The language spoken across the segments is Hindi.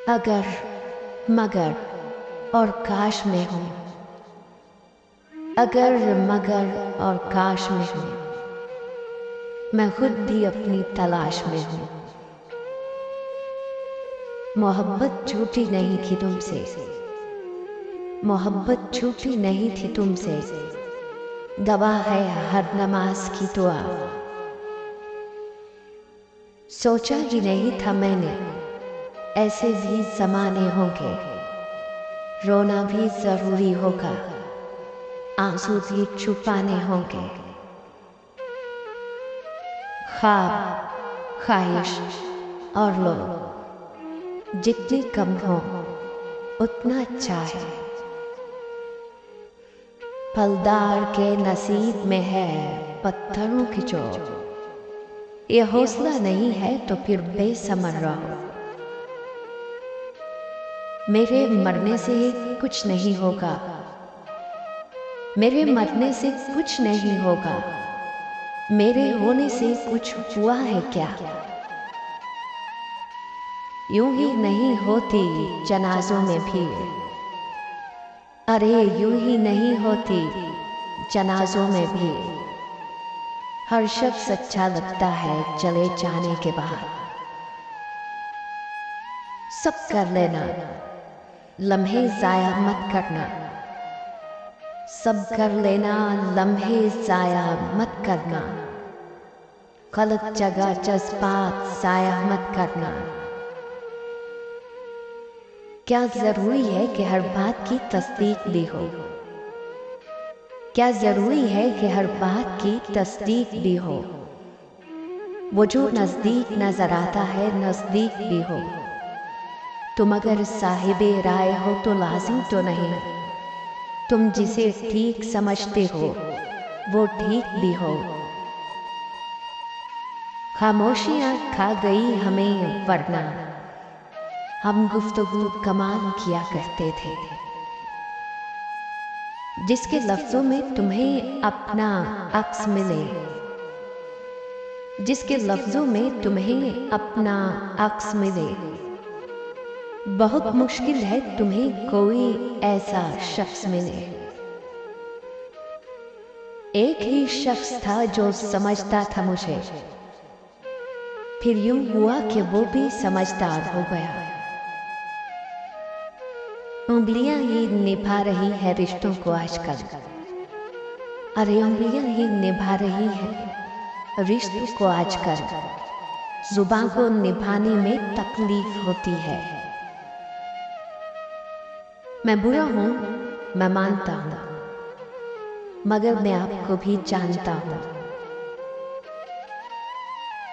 अगर, मगर और काश में हूँ, अगर मगर और काश में हूँ, मैं खुद भी अपनी तलाश में हूँ। मोहब्बत छूटी नहीं थी तुमसे, मोहब्बत छूटी नहीं थी तुमसे, गवाह है हर नमाज की दुआ। सोचा ही नहीं था मैंने ऐसे भी ज़माने होंगे, रोना भी ज़रूरी होगा, आंसू भी छुपाने होंगे। ख्वाब, ख्वाहिश और लोग जितने कम हो उतना अच्छा है। फलदार के नसीब में है पत्थरों की चोट, ये हौसला नहीं है तो फिर बेसमर रहो। मेरे मरने से कुछ नहीं होगा, मेरे मरने से कुछ नहीं होगा, मेरे होने से कुछ हुआ है क्या? यूं ही नहीं होती जनाजों में भीड़, अरे यूं ही नहीं होती जनाजों में भीड़। हर शख्स अच्छा लगता है चले जाने के बाद। सब कर लेना, लम्हे जाया मत करना, सब कर लेना, लम्हे जाया मत करना, गलत जगह जज्बात जाया मत करना। क्या जरूरी है कि हर बात की तस्दीक भी हो? क्या जरूरी है कि हर बात की तस्दीक भी हो? वो जो नजदीक नजर आता है नजदीक भी हो। तुम अगर साहिबे राय हो तो लाजिम तो नहीं, तुम जिसे ठीक समझते हो वो ठीक भी हो। खामोशियां खा गई हमें वरना हम गुफ्तगू कमाल किया करते थे। जिसके लफ्जों में तुम्हें अपना अक्स मिले, जिसके लफ्जों में तुम्हें अपना अक्स मिले, बहुत मुश्किल है तुम्हें कोई ऐसा शख्स मिले। एक ही शख्स था जो समझता था मुझे, फिर यूं हुआ कि वो भी समझदार हो गया। उंगलियां ही निभा रही है रिश्तों को आजकल, अरे उंगलियां ही निभा रही है रिश्तों को आजकल। जुबान को निभाने में तकलीफ होती है। मैं बुरा हूं, मैं मानता हूं, मगर मैं आपको भी जानता हूं।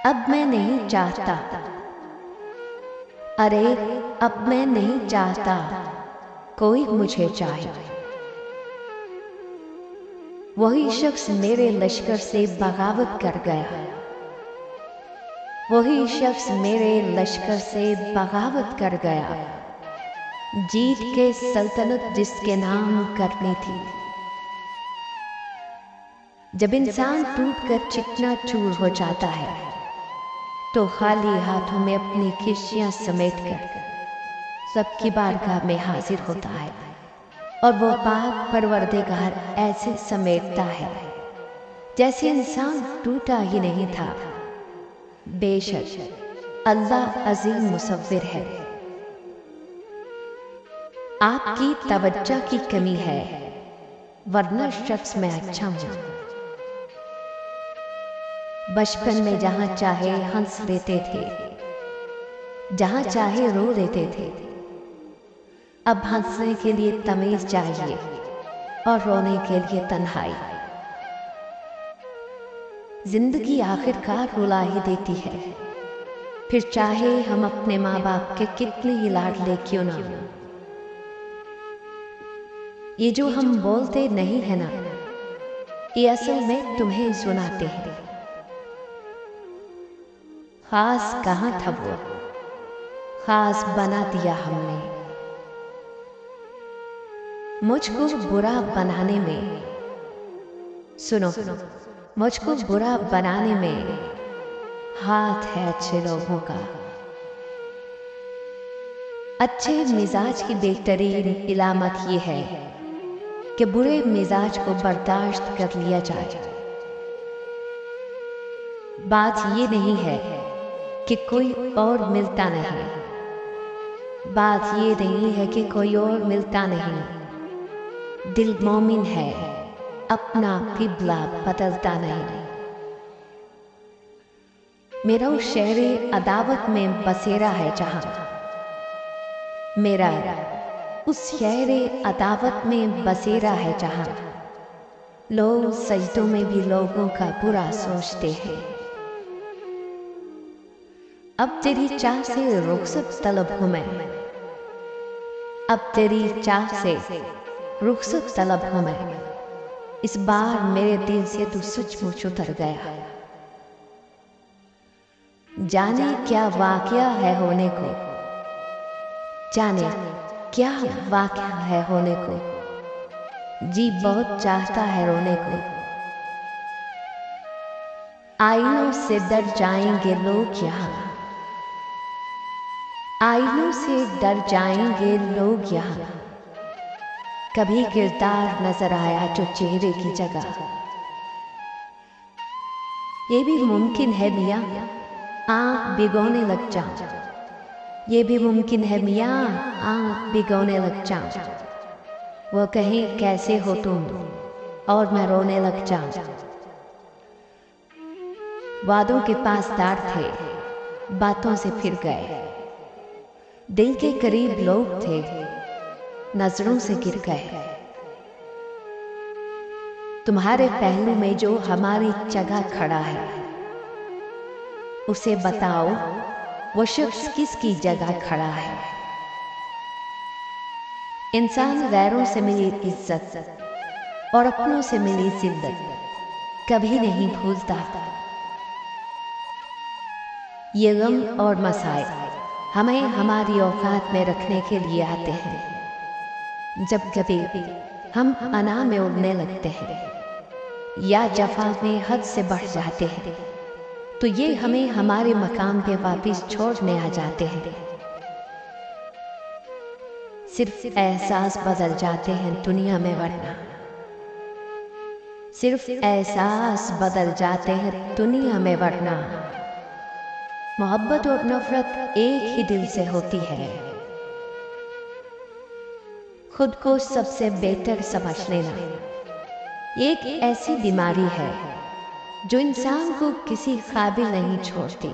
अब मैं नहीं चाहता, अरे अब मैं नहीं चाहता कोई मुझे चाहे। वही शख्स मेरे लश्कर से बगावत कर गया, वही शख्स मेरे लश्कर से बगावत कर गया। जीत के सल्तनत जिसके नाम करनी थी। जब इंसान टूटकर चिकना चूर हो जाता है तो खाली हाथों में अपनी खिस्सियां समेटकर सबकी बारगाह में हाजिर होता है, और वो पाक परवरदिगार ऐसे समेटता है जैसे इंसान टूटा ही नहीं था। बेशक अल्लाह अजीम मुसव्विर है। आपकी तवज्जो की कमी है, वरना शख्स मैं अच्छा हूं। बचपन में जहां चाहे हंस लेते थे, जहां चाहे रो लेते थे। अब हंसने के लिए तमीज चाहिए और रोने के लिए तन्हाई। जिंदगी आखिरकार रुला ही देती है, फिर चाहे हम अपने माँ बाप के कितने ही लाडले क्यों ना हो। ये जो हम बोलते नहीं है ना, ये असल में तुम्हें सुनाते हैं। खास कहाँ था वो, खास बना दिया हमने। मुझको बुरा बनाने में, सुनो, मुझको बुरा बनाने में हाथ है अच्छे लोगों का। अच्छे मिजाज की बेहतरीन इलामत ये है कि बुरे मिजाज को बर्दाश्त कर लिया जाए। बात ये नहीं है कि कोई और मिलता नहीं, बात ये नहीं है कि कोई और मिलता नहीं। दिल मोमिन है, अपना किबला बदलता नहीं। मेरा उस शहरे अदावत में बसेरा है जहां, मेरा उस शहरे अदावत में बसेरा है जहां लोग सजदों में भी लोगों का बुरा सोचते हैं। अब तेरी चाह से रुखसत तलब हूं मैं, अब तेरी चाह से रुखसत तलब हूं मैं। इस बार मेरे दिल से तू सचमुच उतर गया। जाने क्या वाकया है होने को, जाने क्या वाकया है होने को, जी बहुत चाहता है रोने को। आईनों से डर जाएंगे लोग यहाँ, आईनों से डर जाएंगे लोग यहाँ। कभी किरदार नजर आया जो चेहरे की जगह। ये भी मुमकिन है मियां आंख भिगोने लग जाऊं, ये भी मुमकिन है मियां आंख भिगोने लग जाऊं। वो कहें कैसे हो तुम और मैं रोने लग जाऊं। वादों के पासदार थे, बातों से फिर गए। दिल के करीब लोग थे, नजरों से गिर गए। तुम्हारे पहलू में जो हमारी जगह खड़ा है, उसे बताओ वो शख्स किसकी जगह खड़ा है। इंसान गैरों से मिली इज्जत और अपनों से मिली जिद्दत कभी नहीं भूलता। ये गम और मसाइल हमें हमारी औकात में रखने के लिए आते हैं। जब कभी हम अना में उड़ने लगते हैं या जफा में हद से बढ़ जाते हैं, तो ये हमें हमारे मकाम पे वापस छोड़ने आ जाते हैं। सिर्फ एहसास बदल जाते हैं दुनिया में वरना, सिर्फ एहसास बदल जाते हैं दुनिया में वरना। मोहब्बत और नफरत एक ही दिल से होती है। खुद को सबसे बेहतर समझ लेना एक ऐसी बीमारी है जो इंसान को किसी काबिल नहीं छोड़ती।